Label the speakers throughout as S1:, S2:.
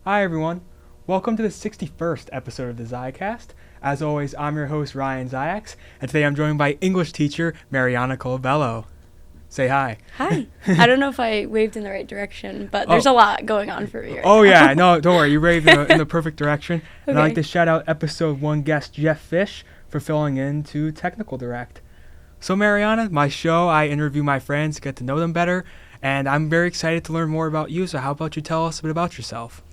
S1: Hi everyone, welcome to the 61st episode of the Zicast. As always, I'm your host Ryan Ziax, and today I'm joined by English teacher Marianna Collabello. Say hi.
S2: Hi. I don't know if I waved in the right direction, but there's a lot going on for me right now.
S1: Yeah, no, don't worry, you waved in the perfect direction. Okay. And I'd like to shout out episode 1 guest Jeff Fish for filling in to Technical Direct. So Marianna, my show, I interview my friends, get to know them better, and I'm very excited to learn more about you, so how about you tell us a bit about yourself?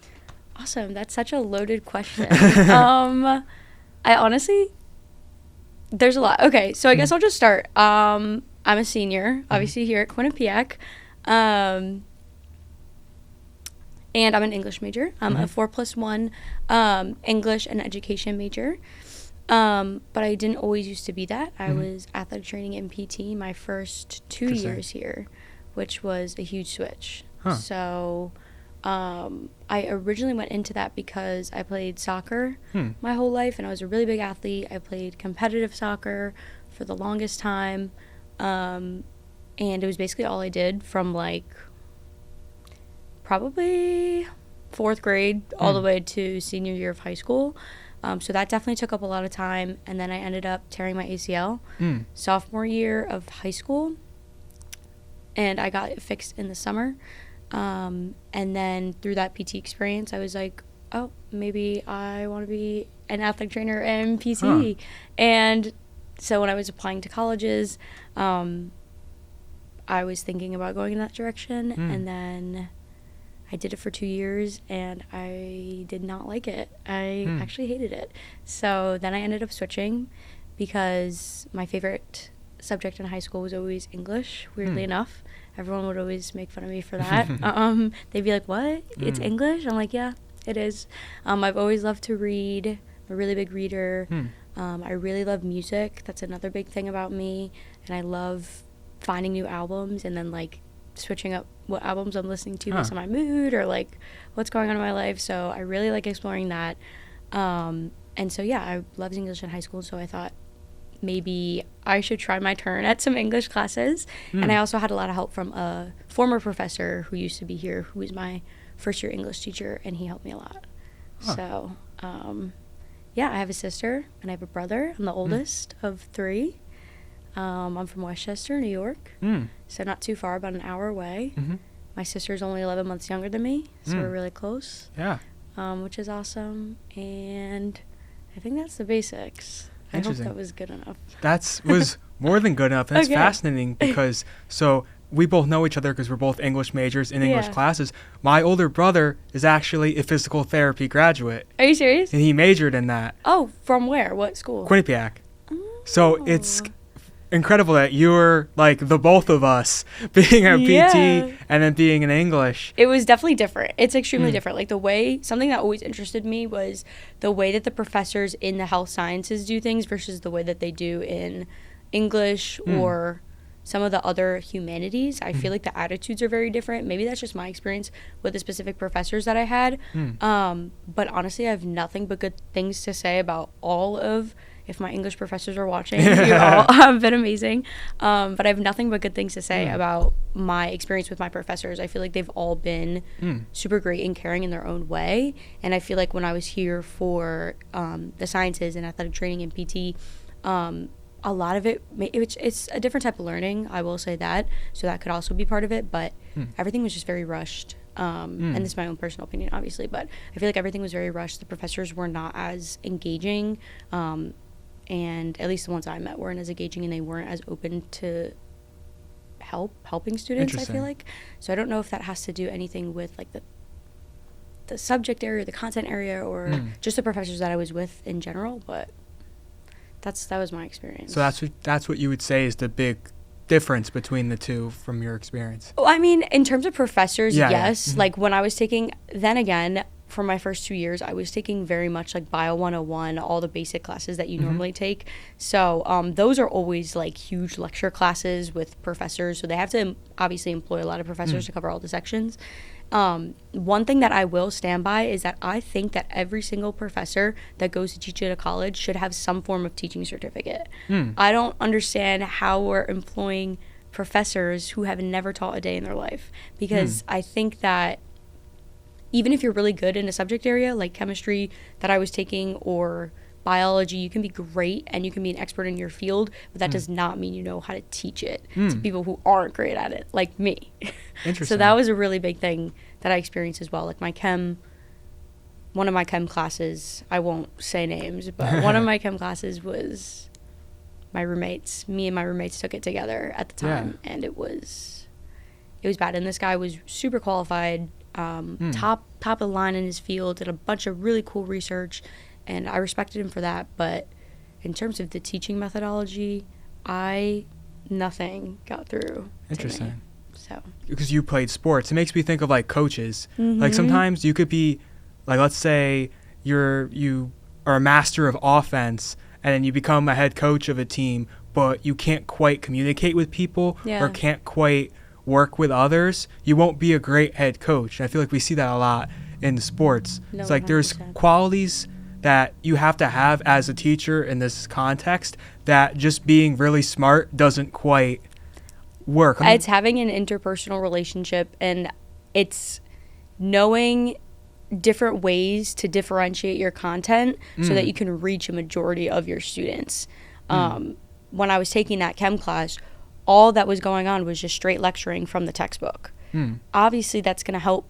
S2: Awesome. That's such a loaded question. I honestly, there's a lot. Okay, so I guess I'll just start. I'm a senior, obviously, here at Quinnipiac. And I'm an English major. I'm a 4+1 English and education major. But I didn't always used to be that. I was athletic training and PT my first 2 years here, which was a huge switch. So I originally went into that because I played soccer my whole life, and I was a really big athlete. I played competitive soccer for the longest time, and it was basically all I did from like probably 4th grade all the way to senior year of high school. So that definitely took up a lot of time, and then I ended up tearing my ACL sophomore year of high school, and I got it fixed in the summer. And then through that PT experience, I was like, oh, maybe I want to be an athletic trainer and PT. And so when I was applying to colleges, I was thinking about going in that direction. And then I did it for 2 years, and I did not like it. I actually hated it. So then I ended up switching because my favorite subject in high school was always English, weirdly enough. Everyone would always make fun of me for that. They'd be like, what? It's English? I'm like, yeah, it is. I've always loved to read. I'm a really big reader. I really love music. That's another big thing about me. And I love finding new albums and then, like, switching up what albums I'm listening to based on my mood or, like, what's going on in my life. So I really like exploring that. And so, yeah, I loved English in high school, so I thought, maybe I should try my turn at some English classes. And I also had a lot of help from a former professor who used to be here, who was my first year English teacher, and he helped me a lot. So, yeah, I have a sister and I have a brother. I'm the oldest of 3. I'm from Westchester, New York, so not too far, about an hour away. My sister's only 11 months younger than me, so we're really close, which is awesome. And I think that's the basics. I hope that was good enough. That
S1: was more than good enough. That's fascinating because, so we both know each other because we're both English majors in English classes. My older brother is actually a physical therapy graduate.
S2: Are you serious?
S1: And he majored in that.
S2: Oh, from where? What school?
S1: Quinnipiac. So it's incredible that you're like the both of us being a PT and then being in English.
S2: It was definitely different. It's extremely different. Like something that always interested me was the way that the professors in the health sciences do things versus the way that they do in English or some of the other humanities. I feel like the attitudes are very different. Maybe that's just my experience with the specific professors that I had. But honestly, I have nothing but good things to say about all of, if my English professors are watching, you all have been amazing. But I have nothing but good things to say about my experience with my professors. I feel like they've all been super great and caring in their own way. And I feel like when I was here for the sciences and athletic training and PT, a lot of it's a different type of learning, I will say that. So that could also be part of it. But everything was just very rushed. And this is my own personal opinion, obviously. But I feel like everything was very rushed. The professors were not as engaging. And at least the ones I met weren't as engaging, and they weren't as open to helping students, I feel like. So I don't know if that has to do anything with like the subject area, the content area, or just the professors that I was with in general, but that was my experience.
S1: So that's what you would say is the big difference between the two from your experience?
S2: Well, I mean, in terms of professors, yes. Like when I was taking, then again, for my first 2 years, I was taking very much like Bio 101, all the basic classes that you normally take. So those are always like huge lecture classes with professors. So they have to obviously employ a lot of professors to cover all the sections. One thing that I will stand by is that I think that every single professor that goes to teach at a college should have some form of teaching certificate. I don't understand how we're employing professors who have never taught a day in their life, because I think that even if you're really good in a subject area like chemistry that I was taking or biology, you can be great and you can be an expert in your field, but that does not mean you know how to teach it to people who aren't great at it, like me.
S1: Interesting.
S2: So that was a really big thing that I experienced as well. Like one of my chem classes, I won't say names, but one of my chem classes was my roommates. Me and my roommates took it together at the time, and it was bad. And this guy was super qualified, top of the line in his field, did a bunch of really cool research, and I respected him for that. But in terms of the teaching methodology, nothing got through.
S1: Interesting.
S2: So
S1: because you played sports, it makes me think of like coaches. Like sometimes you could be, like, let's say you are a master of offense, and then you become a head coach of a team, but you can't quite communicate with people or can't quite work with others. You won't be a great head coach. And I feel like we see that a lot in sports. It's like 100%. There's qualities that you have to have as a teacher in this context that just being really smart doesn't quite work.
S2: It's having an interpersonal relationship, and it's knowing different ways to differentiate your content so that you can reach a majority of your students. When I was taking that chem class, all that was going on was just straight lecturing from the textbook. Obviously, that's going to help.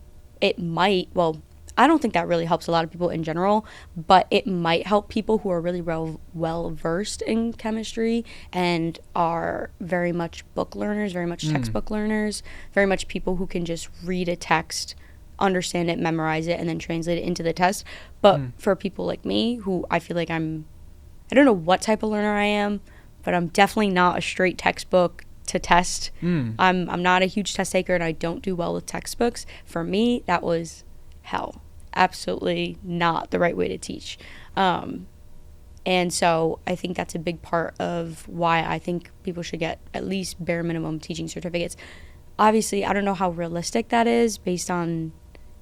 S2: I don't think that really helps a lot of people in general, but it might help people who are really well versed in chemistry and are very much book learners, very much textbook learners, very much people who can just read a text, understand it, memorize it, and then translate it into the test. But for people like me, who I feel like I don't know what type of learner I am, but I'm definitely not a straight textbook to test. I'm not a huge test taker, and I don't do well with textbooks. For me, that was hell. Absolutely not the right way to teach. And so I think that's a big part of why I think people should get at least bare minimum teaching certificates. Obviously, I don't know how realistic that is based on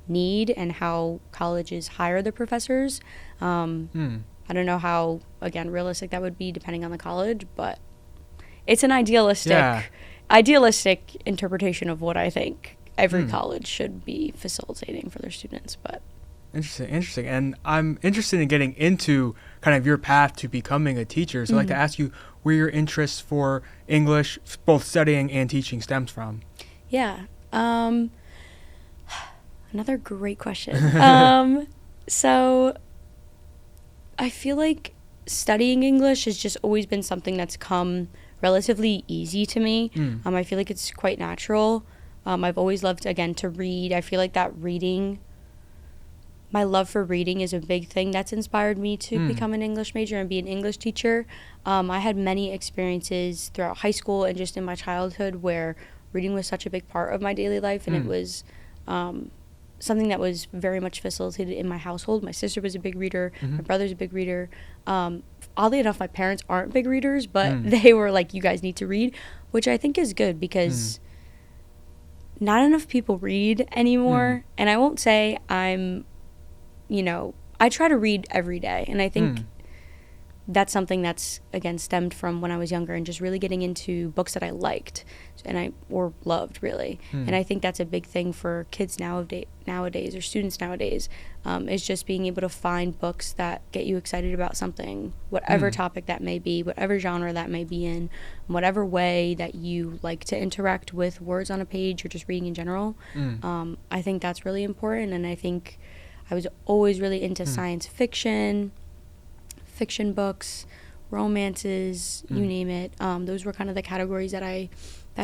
S2: need and how colleges hire the professors. I don't know how, again, realistic that would be depending on the college, but it's an idealistic interpretation of what I think every college should be facilitating for their students. But
S1: Interesting. And I'm interested in getting into kind of your path to becoming a teacher. So I'd like to ask you where your interest for English, both studying and teaching, stems from.
S2: Yeah. Another great question. So I feel like studying English has just always been something that's come relatively easy to me. I feel like it's quite natural. I've always loved, again, to read. I feel like that my love for reading is a big thing that's inspired me to become an English major and be an English teacher. I had many experiences throughout high school and just in my childhood where reading was such a big part of my daily life, and it was something that was very much facilitated in my household. My sister was a big reader. My brother's a big reader. Oddly enough, my parents aren't big readers, but they were like, you guys need to read, which I think is good because not enough people read anymore. And I won't say I try to read every day, and I think that's something that's, again, stemmed from when I was younger and just really getting into books that I liked or loved, really. And I think that's a big thing for kids nowadays or students nowadays, is just being able to find books that get you excited about something, whatever topic that may be, whatever genre that may be in, whatever way that you like to interact with words on a page or just reading in general. I think that's really important, and I think I was always really into science fiction books, romances, you name it. Those were kind of the categories that I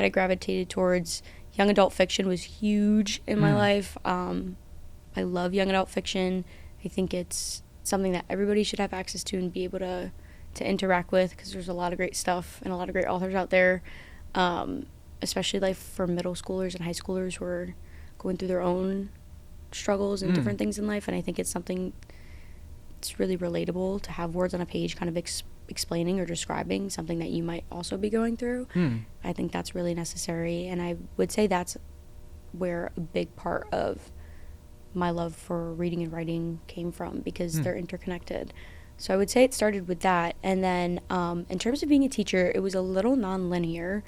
S2: gravitated towards. Young adult fiction was huge in my life. I love young adult fiction. I think it's something that everybody should have access to and be able to interact with, because there's a lot of great stuff and a lot of great authors out there, especially like for middle schoolers and high schoolers who are going through their own struggles and different things in life. And I think it's something it's really relatable to have words on a page kind of explaining or describing something that you might also be going through. I think that's really necessary, and I would say that's where a big part of my love for reading and writing came from, because they're interconnected. So I would say it started with that. And then in terms of being a teacher, it was a little non-linear.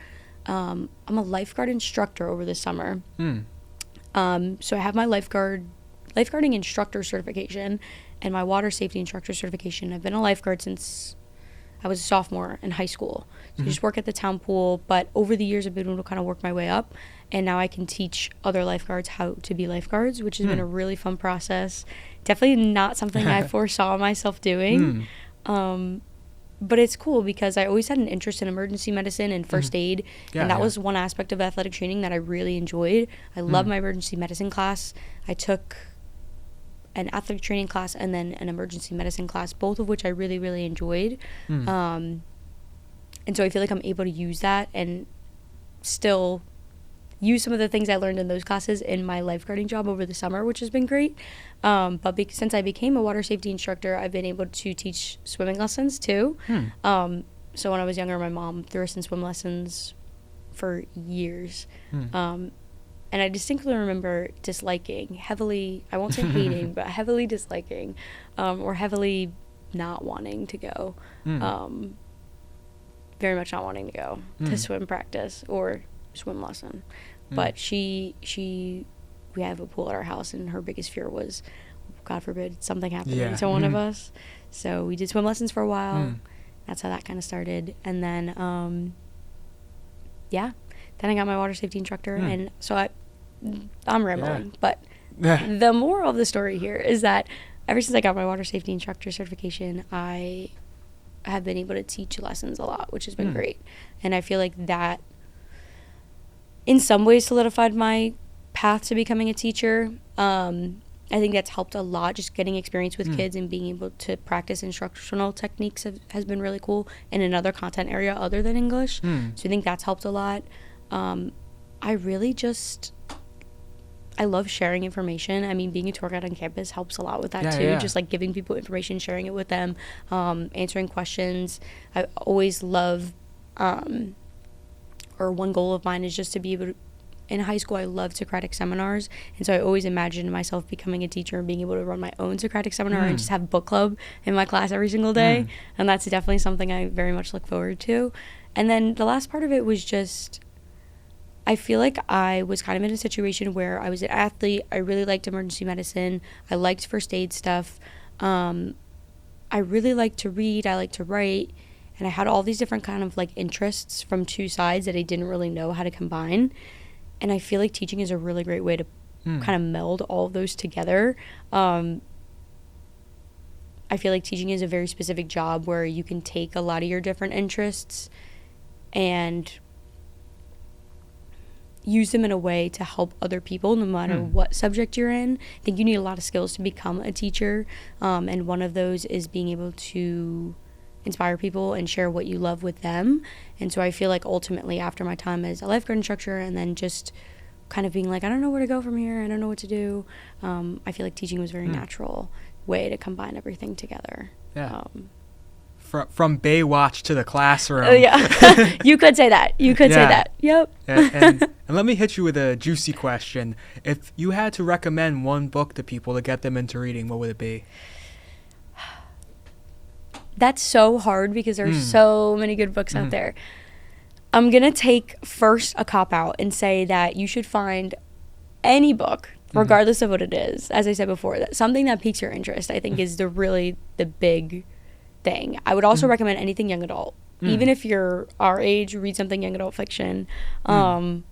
S2: I'm a lifeguard instructor over the summer. So I have my lifeguard lifeguarding instructor certification and my water safety instructor certification. I've been a lifeguard since I was a sophomore in high school. So I just work at the town pool. But over the years, I've been able to kind of work my way up. And now I can teach other lifeguards how to be lifeguards, which has been a really fun process. Definitely not something I foresaw myself doing. But it's cool because I always had an interest in emergency medicine and first aid. And that was one aspect of athletic training that I really enjoyed. I love my emergency medicine class. I took an athletic training class and then an emergency medicine class, both of which I really, really enjoyed. And so I feel like I'm able to use that and still use some of the things I learned in those classes in my lifeguarding job over the summer, which has been great. But since I became a water safety instructor, I've been able to teach swimming lessons too. So when I was younger, my mom threw us in swim lessons for years. And I distinctly remember disliking heavily, I won't say hating, but heavily disliking, or heavily not wanting to go. Very much not wanting to go to swim practice or swim lesson. But we have a pool at our house, and her biggest fear was, God forbid, something happening to one of us. So we did swim lessons for a while. That's how that kind of started. And then, then I got my water safety instructor. And so I'm rambling, but the moral of the story here is that ever since I got my water safety instructor certification, I have been able to teach lessons a lot, which has been great. And I feel like that in some ways solidified my path to becoming a teacher. I think that's helped a lot. Just getting experience with kids and being able to practice instructional techniques has been really cool in another content area other than English. So I think that's helped a lot. I love sharing information. I mean, being a tour guide on campus helps a lot with that too. Just like giving people information, sharing it with them, answering questions. I always love, or one goal of mine is just to be able to, in high school, I loved Socratic seminars. And so I always imagined myself becoming a teacher and being able to run my own Socratic seminar and just have book club in my class every single day. And that's definitely something I very much look forward to. And then the last part of it was just, I feel like I was kind of in a situation where I was an athlete. I really liked emergency medicine. I liked first aid stuff. I really liked to read. I liked to write. And I had all these different kind of like interests from two sides that I didn't really know how to combine. And I feel like teaching is a really great way to kind of meld all of those together. I feel like teaching is a very specific job where you can take a lot of your different interests and use them in a way to help other people no matter what subject you're in. I think you need a lot of skills to become a teacher, and one of those is being able to inspire people and share what you love with them. And so I feel like ultimately after my time as a lifeguard instructor and then just kind of being like, I don't know where to go from here, I don't know what to do, I feel like teaching was a very natural way to combine everything together.
S1: From Baywatch to the classroom.
S2: You could say that. Say that. Yep.
S1: And let me hit you with a juicy question. If you had to recommend one book to people to get them into reading, what would it be?
S2: That's so hard because there's so many good books out there. I'm going to take first a cop-out and say that you should find any book, regardless of what it is. As I said before, that something that piques your interest, I think, is the big thing. I would also recommend anything young adult. Even if you're our age, read something young adult fiction. Go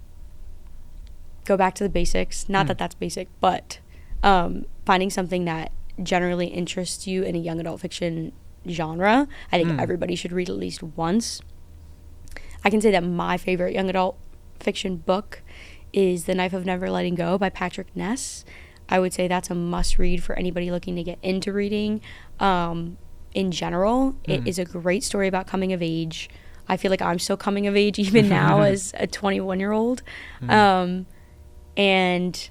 S2: back to the basics. Not that that's basic, but finding something that generally interests you in a young adult fiction genre. I think everybody should read at least once. I can say that my favorite young adult fiction book is The Knife of Never Letting Go by Patrick Ness. I would say that's a must read for anybody looking to get into reading. In general, it is a great story about coming of age. I feel like I'm still coming of age even now as a 21-year-old. And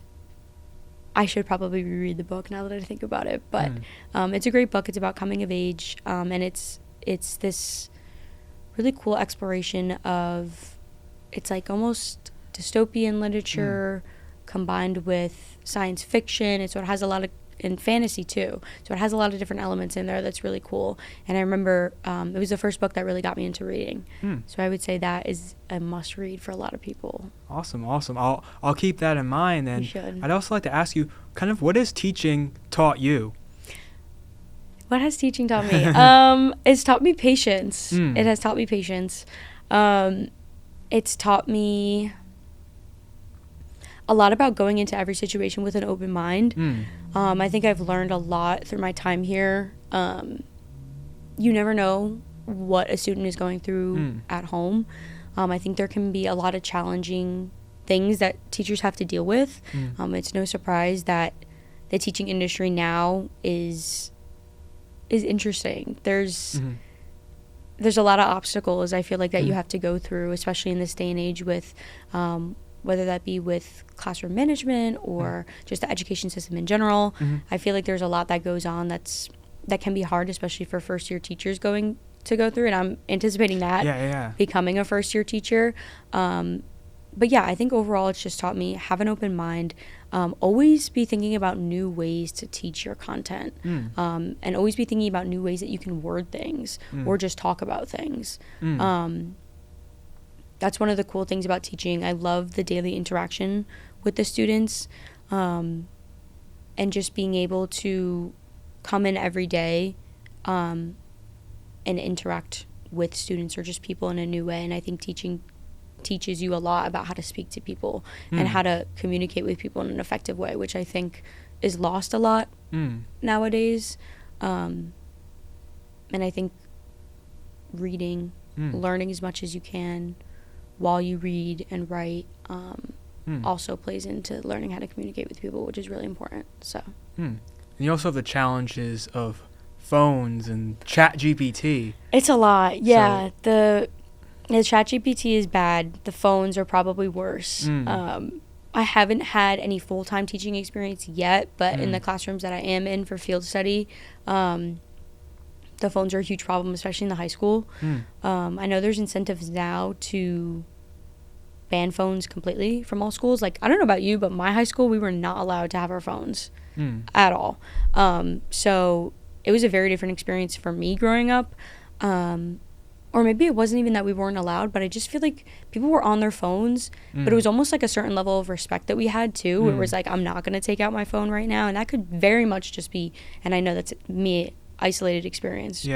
S2: I should probably reread the book now that I think about it. But it's a great book. It's about coming of age. And it's this really cool exploration of, it's like almost dystopian literature combined with science fiction. So it has a lot of, and fantasy too. So it has a lot of different elements in there that's really cool. And I remember it was the first book that really got me into reading. So I would say that is a must read for a lot of people.
S1: Awesome. I'll keep that in mind. And I'd also like to ask you, kind of what has teaching taught you?
S2: What has teaching taught me? It's taught me patience. It has taught me patience. It's taught me a lot about going into every situation with an open mind. I think I've learned a lot through my time here. You never know what a student is going through at home. I think there can be a lot of challenging things that teachers have to deal with. It's no surprise that the teaching industry now is interesting. There's a lot of obstacles, I feel like, that you have to go through, especially in this day and age with whether that be with classroom management or just the education system in general. I feel like there's a lot that goes on that can be hard, especially for first-year teachers going through, and I'm anticipating that becoming a first-year teacher. But yeah, I think overall it's just taught me have an open mind, always be thinking about new ways to teach your content, and always be thinking about new ways that you can word things or just talk about things. That's one of the cool things about teaching. I love the daily interaction with the students, and just being able to come in every day and interact with students or just people in a new way. And I think teaching teaches you a lot about how to speak to people and how to communicate with people in an effective way, which I think is lost a lot nowadays. And I think reading, learning as much as you can while you read and write also plays into learning how to communicate with people, which is really important. So
S1: and you also have the challenges of phones and ChatGPT.
S2: It's a lot. Yeah. So, the ChatGPT is bad. The phones are probably worse. I haven't had any full-time teaching experience yet, but in the classrooms that I am in for field study, the phones are a huge problem, especially in the high school. I know there's incentives now to ban phones completely from all schools. Like, I don't know about you, but my high school, we were not allowed to have our phones at all. So it was a very different experience for me growing up. Or maybe it wasn't even that we weren't allowed, but I just feel like people were on their phones, but it was almost like a certain level of respect that we had too, where it was like, I'm not going to take out my phone right now. And that could very much just be, and I know that's me, isolated experience.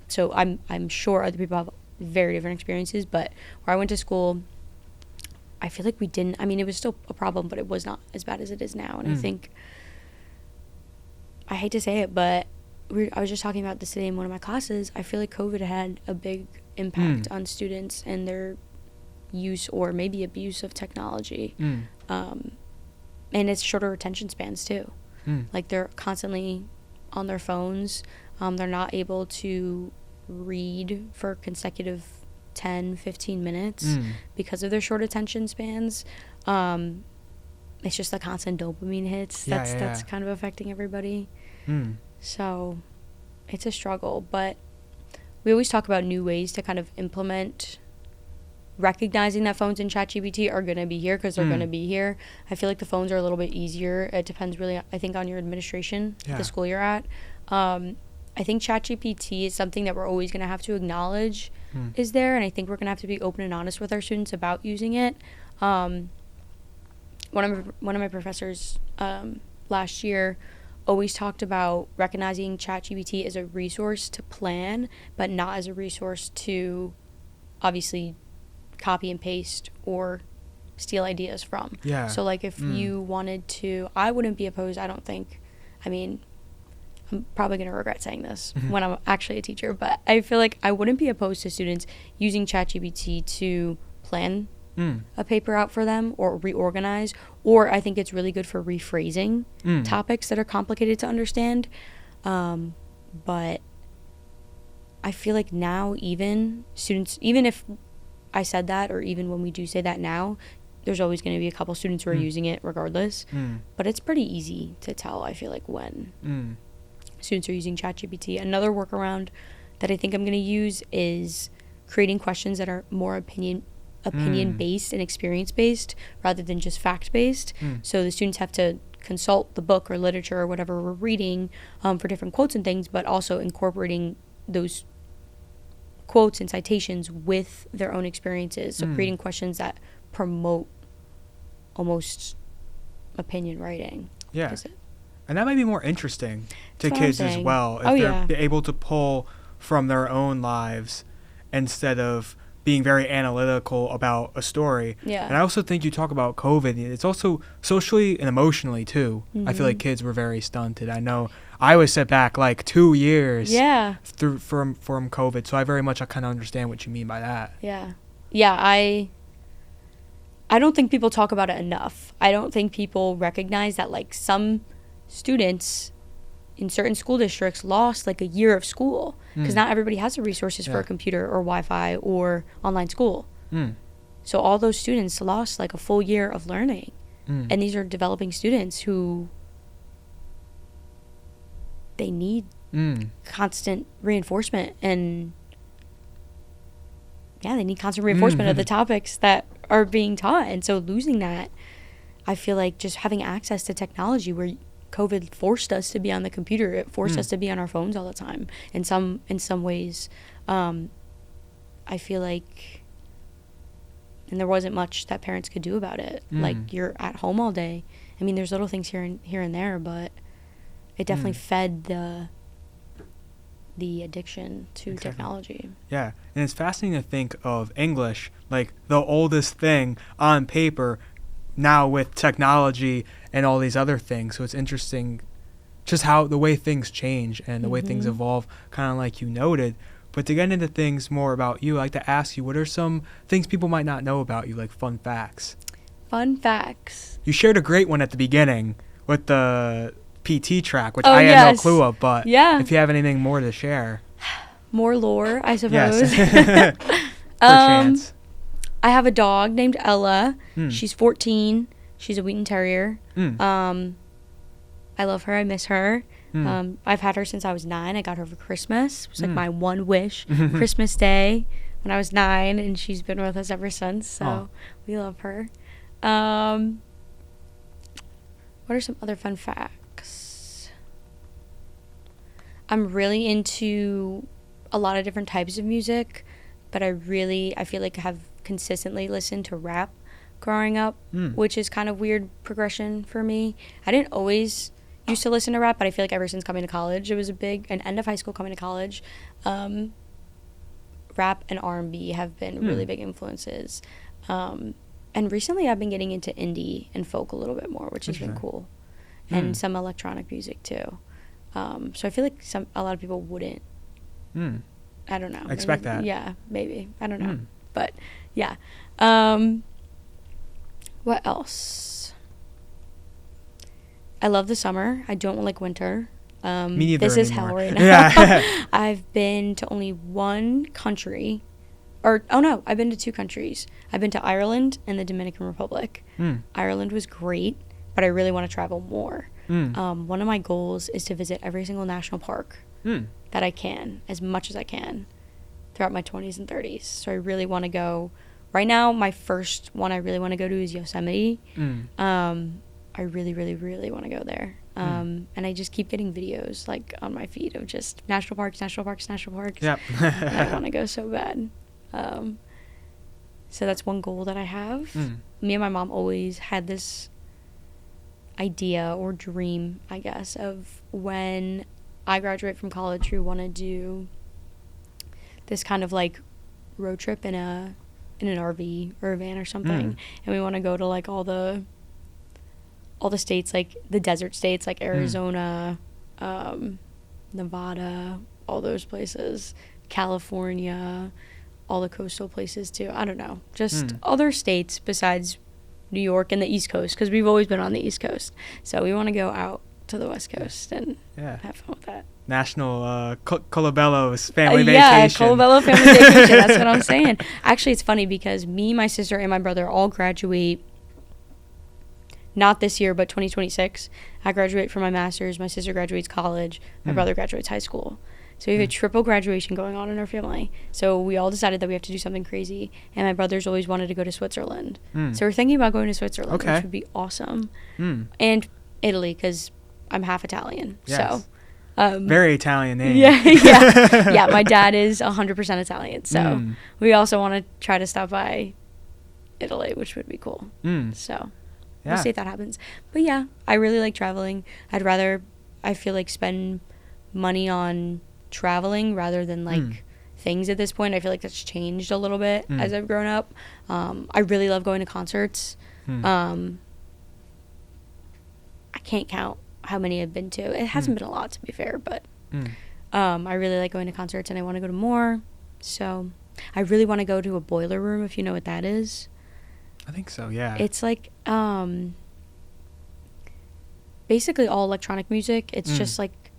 S2: So I'm sure other people have very different experiences, but where I went to school, I feel like we didn't, I mean, it was still a problem, but it was not as bad as it is now. And I think, I hate to say it, but I was just talking about this today in one of my classes. I feel like COVID had a big impact on students and their use or maybe abuse of technology. And it's shorter attention spans too. Like, they're constantly on their phones. They're not able to read for consecutive 10, 15 minutes because of their short attention spans. It's just the constant dopamine hits that's kind of affecting everybody. So it's a struggle, but we always talk about new ways to kind of implement recognizing that phones and ChatGPT are going to be here because they're going to be here. I feel like the phones are a little bit easier. It depends really, I think, on your administration, the school you're at. I think ChatGPT is something that we're always going to have to acknowledge is there, and I think we're going to have to be open and honest with our students about using it. One of my professors last year always talked about recognizing ChatGPT as a resource to plan, but not as a resource to obviously copy and paste or steal ideas from. So like, if you wanted to, I wouldn't be opposed, I don't think, I mean, I'm probably going to regret saying this when I'm actually a teacher, but I feel like I wouldn't be opposed to students using ChatGPT to plan a paper out for them or reorganize, or I think it's really good for rephrasing topics that are complicated to understand. But I feel like now, even students, even if I said that, or even when we do say that now, there's always going to be a couple students who are using it regardless. But it's pretty easy to tell, I feel like, when students are using ChatGPT. Another workaround that I think I'm going to use is creating questions that are more opinion-based and experience-based rather than just fact-based. So the students have to consult the book or literature or whatever we're reading for different quotes and things, but also incorporating those quotes and citations with their own experiences. So creating questions that promote almost opinion writing.
S1: Yeah. And that might be more interesting to kids as well, if they're able to pull from their own lives instead of being very analytical about a story.
S2: Yeah.
S1: And I also think you talk about COVID. It's also socially and emotionally too. I feel like kids were very stunted. I know I was set back like 2 years from COVID. So I kind of understand what you mean by that.
S2: Yeah. Yeah. I don't think people talk about it enough. I don't think people recognize that like some students in certain school districts lost like a year of school because not everybody has the resources for a computer or Wi-Fi or online school. So all those students lost like a full year of learning. And these are developing students who they need constant reinforcement, and they need constant reinforcement of the topics that are being taught. And so losing that, I feel like just having access to technology where COVID forced us to be on the computer. It forced us to be on our phones all the time. In some ways, I feel like, and there wasn't much that parents could do about it. Like you're at home all day. I mean, there's little things here and there, but it definitely fed the addiction to technology.
S1: Yeah, and it's fascinating to think of English, like the oldest thing on paper, now with technology and all these other things. So it's interesting just how the way things change and the way things evolve, kind of like you noted. But to get into things more about you, I'd like to ask you, what are some things people might not know about you, like fun facts?
S2: Fun facts.
S1: You shared a great one at the beginning with the PT track, which I had no clue of, but if you have anything more to share.
S2: More lore, I suppose.
S1: Yes. Perchance.
S2: I have a dog named Ella. She's 14. She's a Wheaten Terrier. I love her. I miss her. I've had her since I was 9. I got her for Christmas. It was like my one wish. Christmas Day when I was 9, and she's been with us ever since. So we love her. What are some other fun facts? I'm really into a lot of different types of music, but I feel like I have consistently listened to rap growing up, which is kind of weird progression for me. I didn't always used to listen to rap, but I feel like ever since coming to college, it was an end of high school coming to college, rap and R&B have been really big influences. And recently I've been getting into indie and folk a little bit more, which has been cool. And some electronic music too. So I feel like a lot of people wouldn't, I don't know.
S1: Expect that.
S2: Yeah, maybe. I don't know. But yeah. What else? I love the summer. I don't like winter.
S1: Me neither
S2: this is
S1: anymore.
S2: hell right now.
S1: Yeah.
S2: I've been to only one country. I've been to 2 countries. I've been to Ireland and the Dominican Republic. Ireland was great, but I really want to travel more. One of my goals is to visit every single national park that I can, as much as I can, throughout my 20s and 30s. So I really want to go. Right now, my first one I really want to go to is Yosemite. I really, really, really want to go there. And I just keep getting videos like on my feed of just national parks. Yep. I want to go so bad. So that's one goal that I have. Me and my mom always had this idea or dream, I guess, of when I graduate from college, we want to do this kind of like road trip in an RV or a van or something. And we want to go to like all the states, like the desert states, like Arizona, Nevada, all those places, California, all the coastal places too. I don't know, just other states besides New York and the East Coast, because we've always been on the East Coast. So we want to go out to the West Coast and have fun with that.
S1: National Colabello's family vacation.
S2: Yeah, Colabello family vacation. That's what I'm saying. Actually, it's funny because me, my sister, and my brother all graduate, not this year, but 2026. I graduate from my master's. My sister graduates college. My brother graduates high school. So we have a triple graduation going on in our family. So we all decided that we have to do something crazy. And my brother's always wanted to go to Switzerland. So we're thinking about going to Switzerland, which would be awesome. And Italy, because I'm half Italian.
S1: Yes.
S2: So
S1: very Italian name.
S2: Yeah, my dad is 100% Italian. So we also want to try to stop by Italy, which would be cool. So We'll see if that happens. But yeah, I really like traveling. I feel like spend money on traveling rather than like things at this point. I feel like that's changed a little bit as I've grown up. I really love going to concerts. I can't count how many I've been to. It hasn't been a lot, to be fair, but I really like going to concerts and I want to go to more. So I really want to go to a boiler room, if you know what that is.
S1: I think so, yeah.
S2: It's like basically all electronic music. It's just like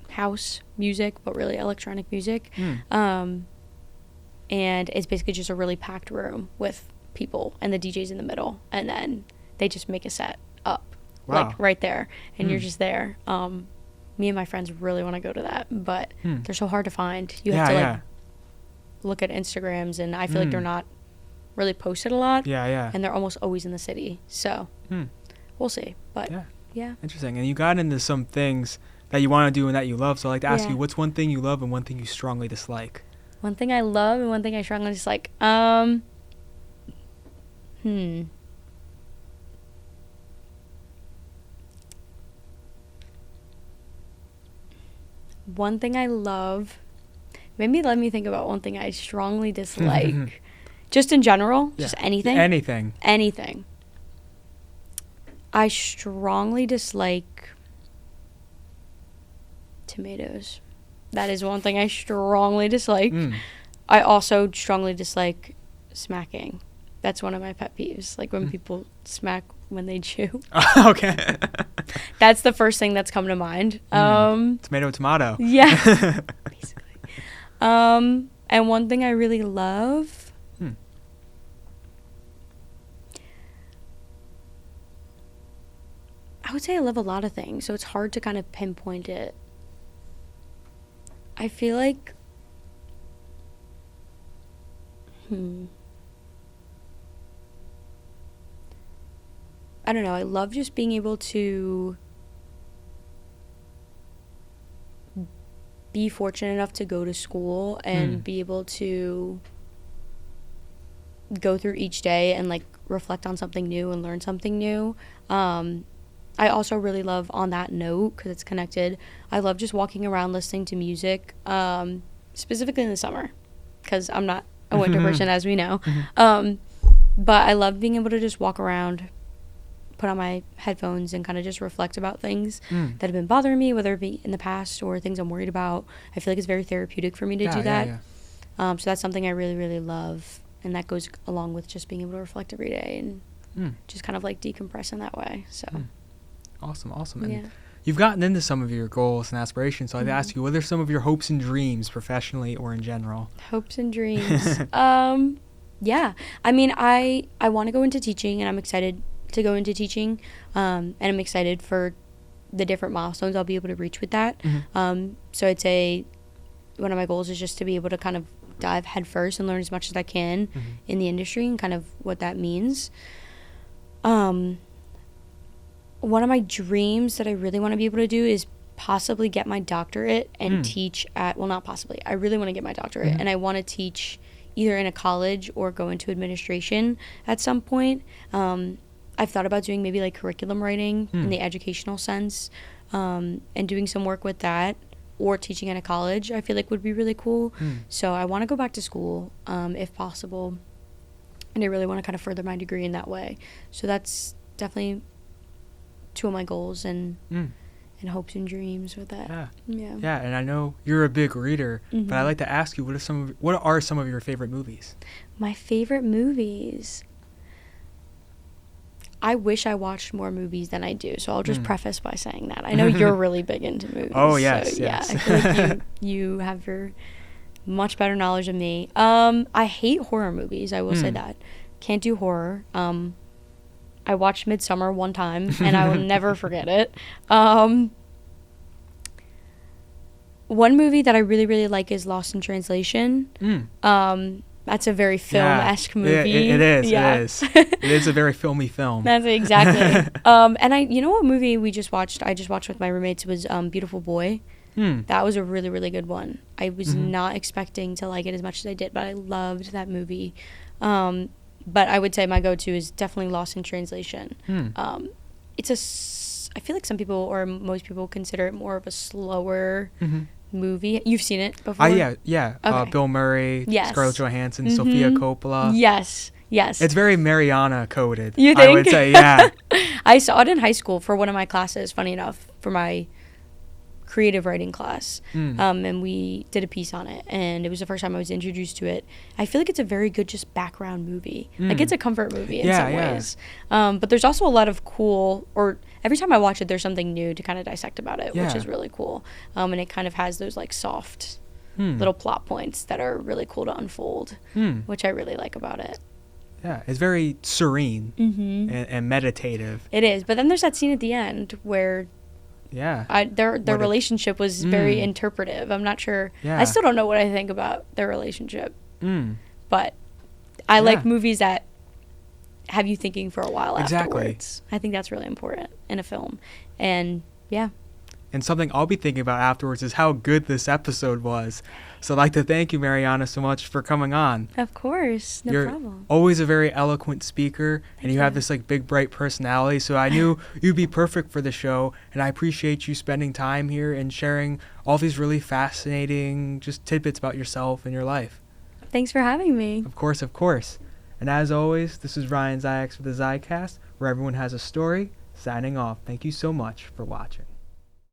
S2: house music, but really electronic music. And it's basically just a really packed room with people and the DJ's in the middle, and then they just make a set up like right there, and you're just there. Me and my friends really want to go to that, but they're so hard to find. You have to like look at Instagrams, and I feel like they're not really posted a lot. And they're almost always in the city, so we'll see. But yeah,
S1: interesting. And you got into some things that you want to do and that you love, so I'd like to ask you, what's one thing you love and one thing you strongly dislike?
S2: One thing I love and one thing I strongly dislike. One thing I love. Maybe let me think about one thing I strongly dislike. Just in general? Just anything? Anything. I strongly dislike tomatoes. That is one thing I strongly dislike. I also strongly dislike smacking. That's one of my pet peeves. Like when people smack when they chew.
S1: Okay.
S2: That's the first thing that's come to mind.
S1: Tomato.
S2: Yeah. Basically. And one thing I really love. I would say I love a lot of things, so it's hard to kind of pinpoint it. I feel like I don't know, I love just being able to be fortunate enough to go to school and be able to go through each day and like reflect on something new and learn something new. I also really love, on that note, because it's connected, I love just walking around listening to music, specifically in the summer, because I'm not a winter person, as we know. But I love being able to just walk around, put on my headphones, and kind of just reflect about things that have been bothering me, whether it be in the past or things I'm worried about. I feel like it's very therapeutic for me to do that. So that's something I really, really love, and that goes along with just being able to reflect every day and just kind of like decompress in that way. So.
S1: Awesome. And you've gotten into some of your goals and aspirations, so I'd ask you, what are some of your hopes and dreams, professionally or in general?
S2: Hopes and dreams. Yeah. I mean, I want to go into teaching, and I'm excited to go into teaching, and I'm excited for the different milestones I'll be able to reach with that. So I'd say one of my goals is just to be able to kind of dive headfirst and learn as much as I can in the industry and kind of what that means. One of my dreams that I really want to be able to do is possibly get my doctorate and teach at, well, not possibly, I really want to get my doctorate, and I want to teach either in a college or go into administration at some point. I've thought about doing maybe like curriculum writing in the educational sense, and doing some work with that, or teaching at a college I feel like would be really cool. So I want to go back to school if possible, and I really want to kind of further my degree in that way. So that's definitely two of my goals and hopes and dreams with that. Yeah,
S1: and I know you're a big reader, but I'd like to ask you, what are some of your favorite movies?
S2: My favorite movies. I wish I watched more movies than I do, so I'll just preface by saying that. I know you're really big into movies.
S1: Oh, yes,
S2: so,
S1: yes.
S2: Yeah, I feel like you have your much better knowledge than me. I hate horror movies, I will say that. Can't do horror. I watched Midsummer one time, and I will never forget it. One movie that I really, really like is Lost in Translation. That's a very film-esque movie.
S1: It is.
S2: Yeah.
S1: It is. It is a very filmy film.
S2: That's exactly. And you know what movie I just watched with my roommates was Beautiful Boy. That was a really, really good one. I was not expecting to like it as much as I did, but I loved that movie. But I would say my go-to is definitely Lost in Translation. I feel like some people or most people consider it more of a slower movie. You've seen it before?
S1: Yeah.
S2: Okay.
S1: Bill Murray,
S2: Yes.
S1: Scarlett Johansson, Sofia Coppola.
S2: Yes.
S1: It's very Mariana coded.
S2: You think?
S1: I would say, yeah.
S2: I saw it in high school for one of my classes, funny enough, for my creative writing class. And we did a piece on it, and it was the first time I was introduced to it. I feel like it's a very good just background movie. Like, it's a comfort movie in some ways. But there's also a lot of cool, or every time I watch it, there's something new to kind of dissect about it, which is really cool. And it kind of has those like soft little plot points that are really cool to unfold, which I really like about it.
S1: Yeah, it's very serene and meditative.
S2: It is, but then there's that scene at the end where their relationship was very interpretive. I'm not sure. I still don't know what I think about their relationship. But I like movies that have you thinking for a while afterwards. I think that's really important in a film. And
S1: and something I'll be thinking about afterwards is how good this episode was. So I'd like to thank you, Marianna, so much for coming on.
S2: Of course. No problem.
S1: You're always a very eloquent speaker, and you have this like big, bright personality. So I knew you'd be perfect for the show, and I appreciate you spending time here and sharing all these really fascinating just tidbits about yourself and your life.
S2: Thanks for having me.
S1: Of course, of course. And as always, this is Ryan Zicast for the Zicast, where everyone has a story. Signing off. Thank you so much for watching.